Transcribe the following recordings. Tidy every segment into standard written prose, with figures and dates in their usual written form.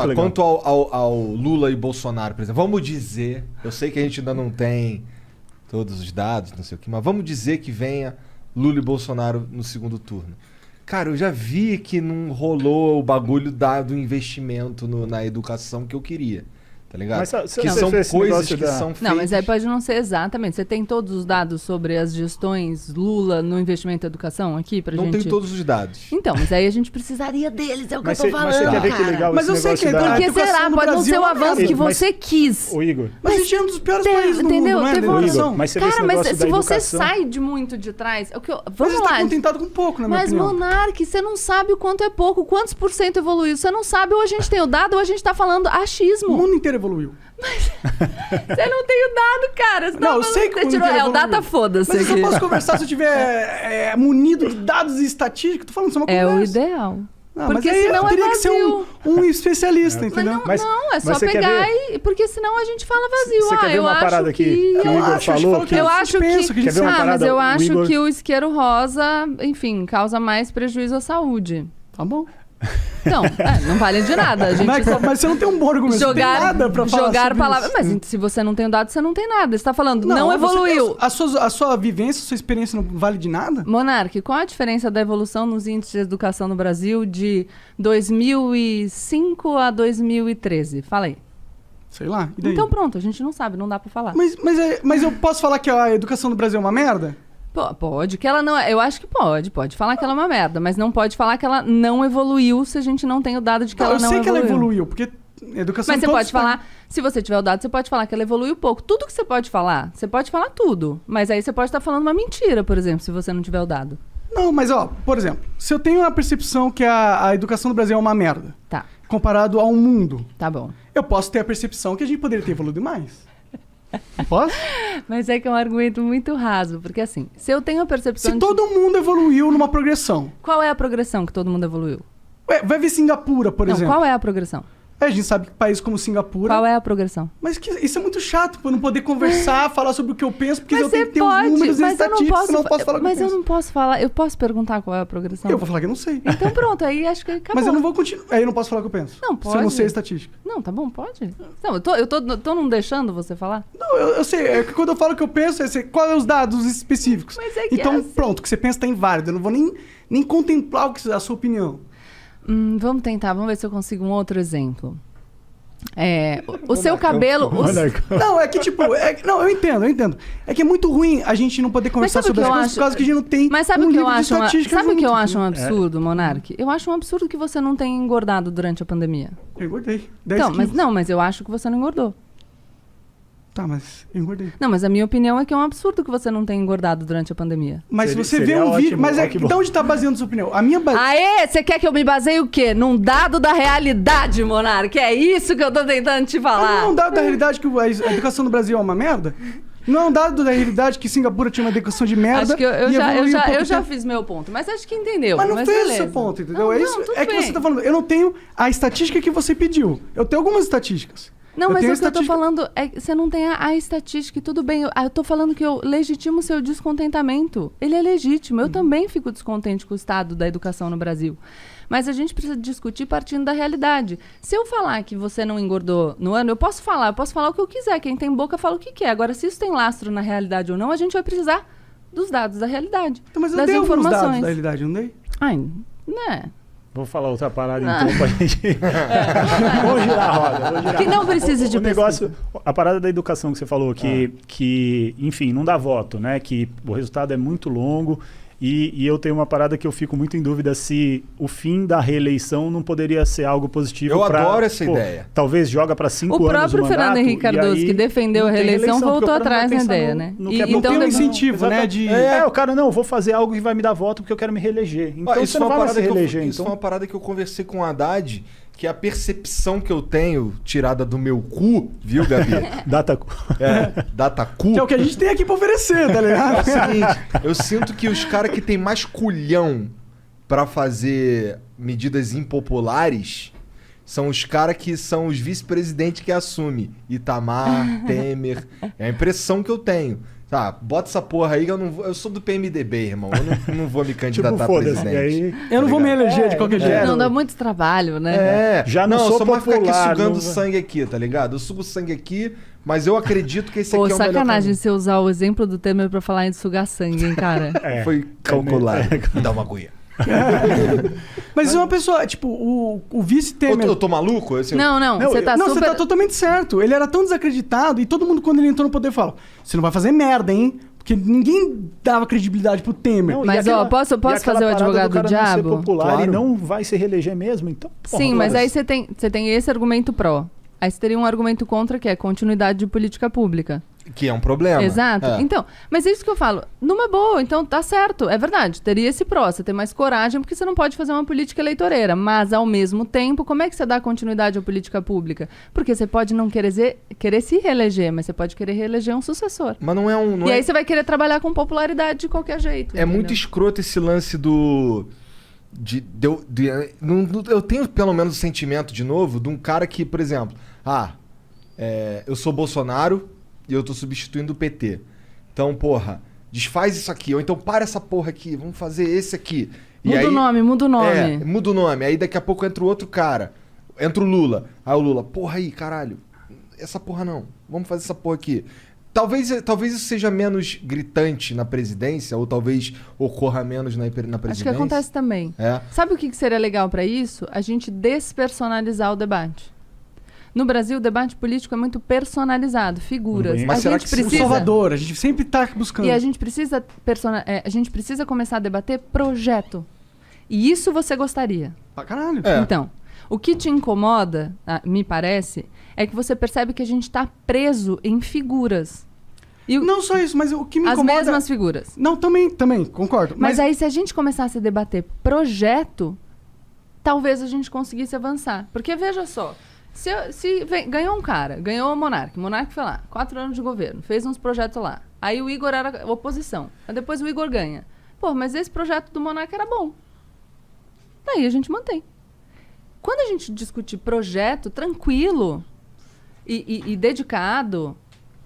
Quanto ao Lula e Bolsonaro, por exemplo, vamos dizer, eu sei que a gente ainda não tem todos os dados, não sei o que, mas vamos dizer que venha Lula e Bolsonaro no segundo turno. Cara, eu já vi que não rolou o bagulho do investimento na educação que eu queria. Tá ligado? Mas que são coisas que são feitas... Não, mas aí pode não ser exatamente. Você tem todos os dados sobre as gestões Lula no investimento em educação aqui pra gente? Não tenho todos os dados. Então, mas aí a gente precisaria deles, é o que eu tô falando, Mas você quer ver que legal Mas eu esse sei negócio que da... Porque será? Pode não ser o avanço que você quis. Ô, Igor... Mas a gente é um dos piores países do entendeu? mundo, não é? Teve Da um- educação. Mas você vê esse Cara, mas negócio se da você educação... sai de muito de trás... É o que eu, Mas vamos você lá. tá contentado com pouco, na minha Mas, opinião. Monark, você não sabe o quanto é pouco, quantos por cento evoluiu. Você não sabe, ou a gente tem o dado, ou a gente tá falando O achismo. mundo inteiro evoluiu. Você não tem o dado, cara. Você Não, eu sei que o você mundo tirou, inteiro o evoluiu. data foda-se. Mas eu só aqui. posso conversar se eu tiver munido de dados e estatísticas. Tô falando, isso é uma É o conversa. ideal. Não, Porque mas aí senão eu é teria que ser vazio. um especialista, Mas entendeu? não, Mas- não, é só mas você quer pegar ver? e... Porque senão a gente fala vazio. Você quer ver eu uma acho parada que o Eu Igor acho, a gente falou? falou que Eu a gente acho pensa, que... a gente Quer ver uma mas parada? eu O acho Igor- que o isqueiro rosa, enfim, causa mais prejuízo à saúde. Tá bom. Então, não vale de nada. A gente Mas você não tem um bom argumento. Você não tem nada pra falar jogar sobre palavras. isso. Mas se você não tem o dado, você não tem nada. Você tá falando, não você evoluiu. tem a sua vivência, a sua experiência não vale de nada? Monark, qual a diferença da evolução nos índices de educação no Brasil de 2005 a 2013? Fala aí. Sei lá. E daí? Então pronto, a gente não sabe, não dá pra falar. Mas eu posso falar que a educação do Brasil é uma merda? Pode, que ela não. Eu acho que pode falar que ela é uma merda, mas não pode falar que ela não evoluiu se a gente não tem o dado de que ela eu não sei evoluiu. que ela evoluiu, porque a educação Mas em você todos pode os falar, se você tiver o dado, você pode falar que ela evoluiu pouco. Tudo que você pode falar tudo. Mas aí você pode estar falando uma mentira, por exemplo, se você não tiver o dado. Não, mas por exemplo, se eu tenho a percepção que a educação do Brasil é uma merda, Tá, comparado ao mundo, tá bom. eu posso ter a percepção que a gente poderia ter evoluído mais. Não posso? Mas é que é um argumento muito raso, porque assim, se eu tenho a percepção Se de... todo mundo evoluiu numa progressão. Qual é a progressão que todo mundo evoluiu? Ué, vai ver Singapura, por Não, exemplo. qual é a progressão? A gente sabe que países como Singapura... Qual é a progressão? Mas isso é muito chato, pra eu não poder conversar, falar sobre o que eu penso, porque eu tenho que ter os números e mas eu não estatísticas, posso, senão eu posso falar o que mas eu eu penso. não posso falar, eu posso perguntar qual é a progressão? Eu vou falar que eu não sei. Então pronto, aí acho que acabou. Mas eu não vou continuar. Aí eu não posso falar o que eu penso. Não, Se eu pode. não sei a estatística. Não, tá bom, pode. Não, eu tô não deixando você falar? Não, eu sei. É que quando eu falo o que eu penso, é assim, qual é os dados específicos. Mas é que então, é assim. pronto, o que você pensa tá inválido. Eu não vou nem contemplar a sua opinião. Vamos tentar, vamos ver se eu consigo um outro exemplo. O seu cabelo... Não, é que tipo... não, eu entendo. É que é muito ruim a gente não poder conversar sabe o sobre que as eu coisas acho? por causa que a gente não tem Mas sabe um o que eu livro de acho? estatística Sabe o que eu junto. acho um absurdo, Monark? Eu acho um absurdo que você não tenha engordado durante a pandemia. Eu engordei. 10 Então, quilos. mas eu acho que você não engordou. Tá, mas eu engordei. Não, mas a minha opinião é que é um absurdo que você não tenha engordado durante a pandemia. Mas Seria- você vê seria um vídeo... ótimo, Mas ó, que bom. de onde tá baseando sua opinião? A minha base... Aê, você quer que eu me baseie o quê? Num dado da realidade, Monark. É isso que eu tô tentando te falar. Mas não é um dado da realidade que a educação no Brasil é uma merda? Não é um dado da realidade que Singapura tinha uma educação de merda? Acho que eu e evoluiu um pouco já tempo? fiz meu ponto, mas acho que entendeu. Mas não fez o beleza. seu ponto, entendeu? Não, é isso. não, tudo É que bem. você tá falando, eu não tenho a estatística que você pediu. Eu tenho algumas estatísticas. Não, mas tenho o que eu tô estatística- falando é que você não tem a estatística e tudo bem. Eu tô falando que eu legitimo o seu descontentamento. Ele é legítimo. Eu também fico descontente com o estado da educação no Brasil. Mas a gente precisa discutir partindo da realidade. Se eu falar que você não engordou no ano, eu posso falar o que eu quiser. Quem tem boca fala o que quer. Agora, se isso tem lastro na realidade ou não, a gente vai precisar dos dados da realidade. Então, mas eu das dei alguns dados informações. da realidade, não dei? Ai, né? Vou falar outra parada então pra gente... Vamos girar a roda. Vamos girar. Que não precise de o negócio, a parada da educação que você falou, que, enfim, não dá voto, né? Que o resultado é muito longo. E eu tenho uma parada que eu fico muito em dúvida se o fim da reeleição não poderia ser algo positivo. Eu adoro essa ideia. Talvez joga para 5 O anos próprio o Fernando mandato, Henrique e Cardoso, aí que defendeu a não tem reeleição, porque voltou o cara não vai atrás na pensar ideia, no- né? no E- que é bom. Não então tem um depois- incentivo, né? Exatamente. O cara, não, vou fazer algo que vai me dar voto porque eu quero me reeleger. Então Isso você não foi uma vai mais parada se que reeleger. isso foi Então... uma parada que eu conversei com o Haddad, que a percepção que eu tenho, tirada do meu cu, viu, Gabi? Data... Data cu. Que é o que a gente tem aqui pra oferecer, tá É o ligado? seguinte, eu sinto que os caras que tem mais culhão pra fazer medidas impopulares são os caras que são os vice-presidentes que assumem. Itamar, Temer. É a impressão que eu tenho. Tá, bota essa porra aí que eu sou do PMDB, irmão. Eu não vou me candidatar Tipo, a foda-se. presidente. E aí, Eu não vou me eleger de qualquer jeito. Não dá muito trabalho, né? Já não eu sou só mais ficar aqui popular, sugando não- sangue aqui, tá ligado? Eu sugo sangue aqui, mas eu acredito que esse Pô, aqui é o melhor sacanagem caminho. você usar o exemplo do Temer pra falar em sugar sangue, hein, cara? É. Foi calculado. Me dá uma agulha. Mas uma pessoa, tipo, o vice-Temer... Eu tô maluco? Assim, Não, você tá não, super... você tá totalmente certo. Ele era tão desacreditado e todo mundo, quando ele entrou no poder, fala: você não vai fazer merda, hein? Porque ninguém dava credibilidade pro Temer. Não, e Mas, ó, posso e aquela fazer o parada advogado do cara não ser diabo? popular Claro. e não vai se reeleger mesmo, então... porra, Sim, mas foda-se. aí você tem esse argumento pró. Aí você teria um argumento contra, que é continuidade de política pública. Que é um problema. Exato. É. Então, mas é isso que eu falo. Numa boa, então tá certo. É verdade. Teria esse pró. Você tem mais coragem porque você não pode fazer uma política eleitoreira. Mas, ao mesmo tempo, como é que você dá continuidade à política pública? Porque você pode não querer se reeleger, mas você pode querer reeleger um sucessor. Mas não é um... Não E é... aí você vai querer trabalhar com popularidade de qualquer jeito. É muito escroto esse lance do... eu tenho pelo menos o sentimento, de novo, de um cara que, por exemplo... eu sou Bolsonaro e eu tô substituindo o PT. Então, porra, desfaz isso aqui. Ou então para essa porra aqui, vamos fazer esse aqui. Muda o nome, muda o nome. Muda o nome. Aí daqui a pouco entra o outro cara. Entra o Lula. Aí o Lula, porra aí, caralho. Essa porra não. Vamos fazer essa porra aqui. Talvez isso seja menos gritante na presidência, ou talvez ocorra menos na presidência. Acho que acontece também. É. Sabe o que seria legal pra isso? A gente despersonalizar o debate. No Brasil, o debate político é muito personalizado, figuras. Mas A será gente que O Salvador, a gente sempre tá buscando. E a gente precisa começar a debater projeto. E isso você gostaria. Pra caralho. É. Então, o que te incomoda, me parece, é que você percebe que a gente está preso em figuras. E Não só isso, mas o que me as incomoda... mesmas figuras. Não, também, concordo. Mas aí, se a gente começasse a debater projeto, talvez a gente conseguisse avançar. Porque, veja só, ganhou um cara, ganhou o Monark foi lá, 4 anos de governo, fez uns projetos lá. Aí o Igor era oposição. Aí depois o Igor ganha. Pô, mas esse projeto do Monark era bom. Daí a gente mantém. Quando a gente discutir projeto tranquilo e dedicado,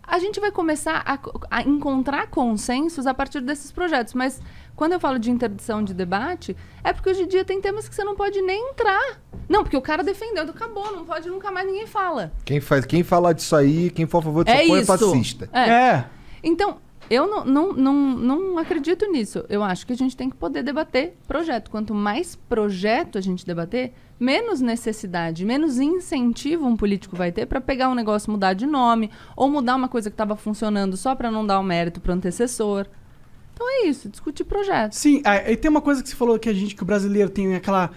a gente vai começar a encontrar consensos a partir desses projetos. Mas quando eu falo de interdição de debate, é porque hoje em dia tem temas que você não pode nem entrar. Não, porque o cara defendeu, acabou, não pode, nunca mais ninguém fala. Quem falar disso aí, quem for a favor disso é fascista. É. Então, eu não acredito nisso. Eu acho que a gente tem que poder debater projeto. Quanto mais projeto a gente debater, menos necessidade, menos incentivo um político vai ter para pegar um negócio, mudar de nome, ou mudar uma coisa que estava funcionando só para não dar o mérito para o antecessor. Então é isso, discutir projetos. Sim, aí tem uma coisa que você falou que o brasileiro tem aquela...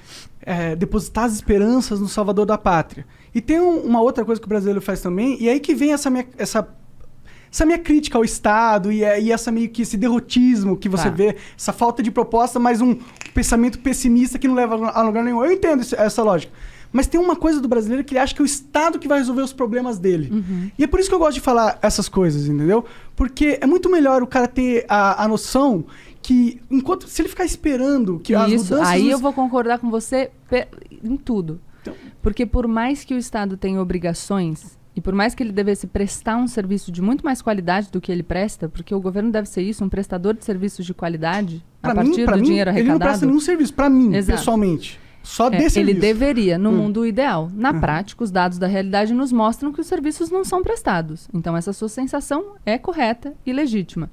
depositar as esperanças no salvador da pátria. E tem uma outra coisa que o brasileiro faz também, e aí que vem essa minha crítica ao Estado e essa meio que esse derrotismo que você vê, essa falta de proposta, mas um pensamento pessimista que não leva a lugar nenhum. Eu entendo essa lógica. Mas tem uma coisa do brasileiro que ele acha que é o Estado que vai resolver os problemas dele. Uhum. E é por isso que eu gosto de falar essas coisas, entendeu? Porque é muito melhor o cara ter a noção que, se ele ficar esperando que as Isso, mudanças... aí eu vou concordar com você em tudo. Então- Porque por mais que o Estado tenha obrigações, e por mais que ele devesse prestar um serviço de muito mais qualidade do que ele presta, porque o governo deve ser isso, um prestador de serviços de qualidade, a partir do dinheiro arrecadado. Ele não presta nenhum serviço, pra mim, Exato. pessoalmente. Só de Ele serviço. deveria, no mundo ideal. Na prática, os dados da realidade nos mostram que os serviços não são prestados. Então, essa sua sensação é correta e legítima.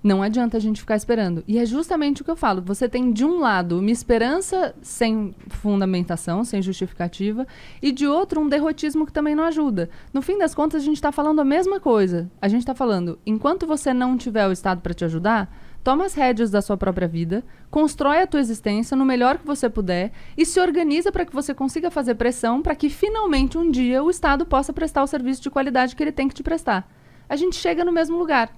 Não adianta a gente ficar esperando. E é justamente o que eu falo. Você tem, de um lado, uma esperança sem fundamentação, sem justificativa, e, de outro, um derrotismo que também não ajuda. No fim das contas, a gente está falando a mesma coisa. A gente está falando, enquanto você não tiver o Estado para te ajudar, toma as rédeas da sua própria vida, constrói a tua existência no melhor que você puder e se organiza para que você consiga fazer pressão para que, finalmente, um dia, o Estado possa prestar o serviço de qualidade que ele tem que te prestar. A gente chega no mesmo lugar.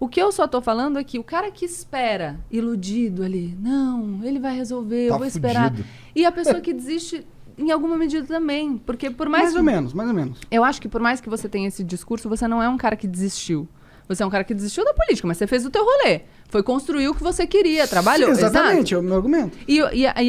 O que eu só tô falando é que o cara que espera, iludido ali, não, ele vai resolver, eu vou esperar. fudido. E a pessoa que desiste, em alguma medida também. Porque por mais Mais ou menos. Eu acho que por mais que você tenha esse discurso, você não é um cara que desistiu. Você é um cara que desistiu da política, mas você fez o teu rolê. Foi construir o que você queria, trabalhou. Sim, exatamente, exato. é o meu argumento. E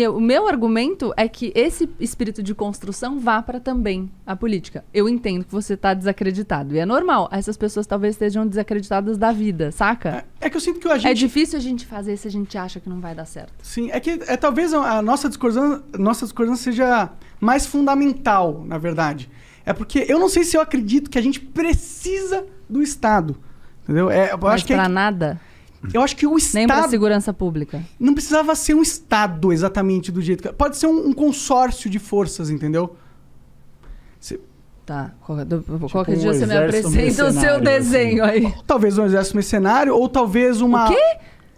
o meu argumento é que esse espírito de construção vá para também a política. Eu entendo que você está desacreditado. E é normal. Essas pessoas talvez estejam desacreditadas da vida, saca? É que eu sinto que a gente... É difícil a gente fazer se a gente acha que não vai dar certo. Sim, é que talvez a nossa discordância seja mais fundamental, na verdade. É porque eu não sei se eu acredito que a gente precisa do Estado. Entendeu? Eu Mas acho que pra nada. Eu acho que o Estado... Nem pra segurança pública. Não precisava ser um Estado exatamente do jeito que... Pode ser um consórcio de forças, entendeu? Tá. Qualquer um dia você me exército apresenta o seu mercenário, desenho aí. Talvez um exército mercenário ou talvez uma... O quê?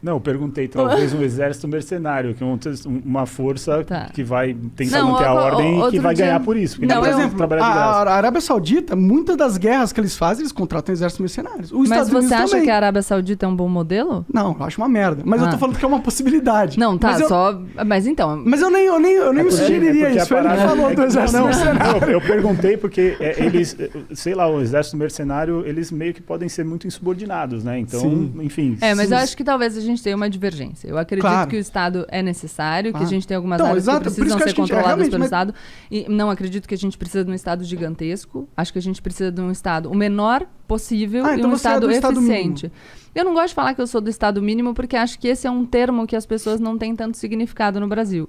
Não, eu perguntei, talvez um exército mercenário, que é uma força Tá. que vai tentar Não, manter a ordem e que outro vai dia- ganhar por isso. Porque Não, ninguém Por vai exemplo, trabalhar de graça. a Arábia Saudita, muitas das guerras que eles fazem, eles contratam exércitos mercenários. Os Mas Estados Unidos você acha também. que a Arábia Saudita é um bom modelo? Não, eu acho uma merda. Mas eu tô falando que é uma possibilidade. Não, tá, mas eu, só... Mas então... Mas eu nem me sugeriria porque isso. a Foi ele que parada falou é do que- exército não, mercenário. não, eu perguntei porque eles, sei lá, o exército mercenário, eles meio que podem ser muito insubordinados, né? Então, Sim. enfim. mas se- eu acho que talvez a gente tenha uma divergência. Eu acredito Claro. que o Estado é necessário, que a Claro. gente tem algumas Então, áreas exato, que por isso precisam que eu ser acho que a gente- controladas realmente, pelo mas- Estado. E não acredito que a gente precisa de um Estado gigantesco. Acho que a gente precisa de um Estado o menor possível e então um você é Estado do Estado eficiente. Eu não gosto de falar que eu sou do Estado mínimo, porque acho que esse é um termo que as pessoas não têm tanto significado no Brasil.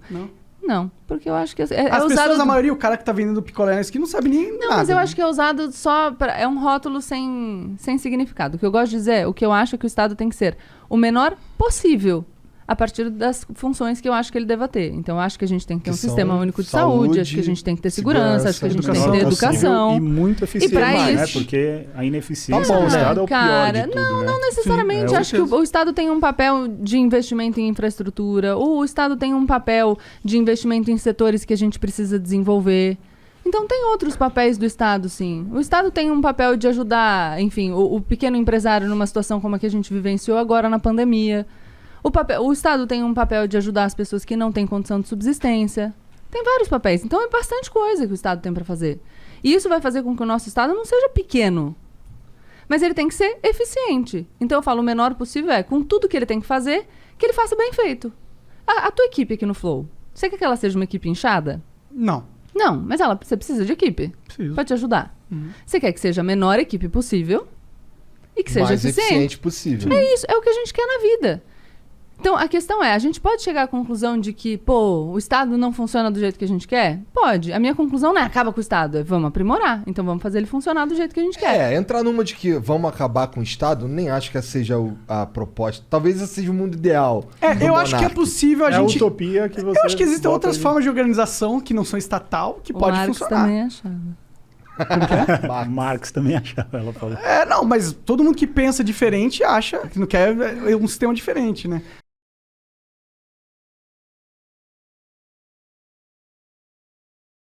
Não, porque eu acho que é As usado... pessoas, a maioria, o cara que tá vendendo picolé na esquina não sabe nem Não, nada. mas eu né? acho que é usado só pra... É um rótulo sem significado. O que eu gosto de dizer, o que eu acho que o Estado tem que ser o menor possível, a partir das funções que eu acho que ele deva ter. Então, eu acho que a gente tem que ter um Que são sistema único de saúde, saúde, acho que a gente tem que ter segurança, acho que a gente tem que ter Possível educação. E muito eficiente, pra né? isso- Porque a ineficiência Tá bom, do né? Estado é o Cara, pior de tudo, né? não necessariamente. Sim, Acho que o Estado tem um papel de investimento em infraestrutura, o Estado tem um papel de investimento em setores que a gente precisa desenvolver. Então, tem outros papéis do Estado, sim. O Estado tem um papel de ajudar, enfim, o pequeno empresário numa situação como a que a gente vivenciou agora na pandemia. O Estado tem um papel de ajudar as pessoas que não têm condição de subsistência. Tem vários papéis. Então, é bastante coisa que o Estado tem para fazer. E isso vai fazer com que o nosso Estado não seja pequeno. Mas ele tem que ser eficiente. Então, eu falo, o menor possível com tudo que ele tem que fazer, que ele faça bem feito. A tua equipe aqui no Flow, você quer que ela seja uma equipe inchada? Não. Não, mas você precisa de equipe Preciso. para te ajudar. Você quer que seja a menor equipe possível e que seja mais eficiente. eficiente possível. É isso, é o que a gente quer na vida. Então, a questão é, a gente pode chegar à conclusão de que, o Estado não funciona do jeito que a gente quer? Pode. A minha conclusão não é acaba com o Estado, é vamos aprimorar. Então, vamos fazer ele funcionar do jeito que a gente quer. Entrar numa de que vamos acabar com o Estado, nem acho que essa seja a proposta. Talvez esse seja o mundo ideal. do Eu acho que é monarca. possível a É gente... a utopia que você... Eu acho que existem bota outras ali. formas de organização que não são estatal, que O pode Marx funcionar. também achava. Marx também achava, ela falou. Não, mas todo mundo que pensa diferente acha que não quer um sistema diferente, né?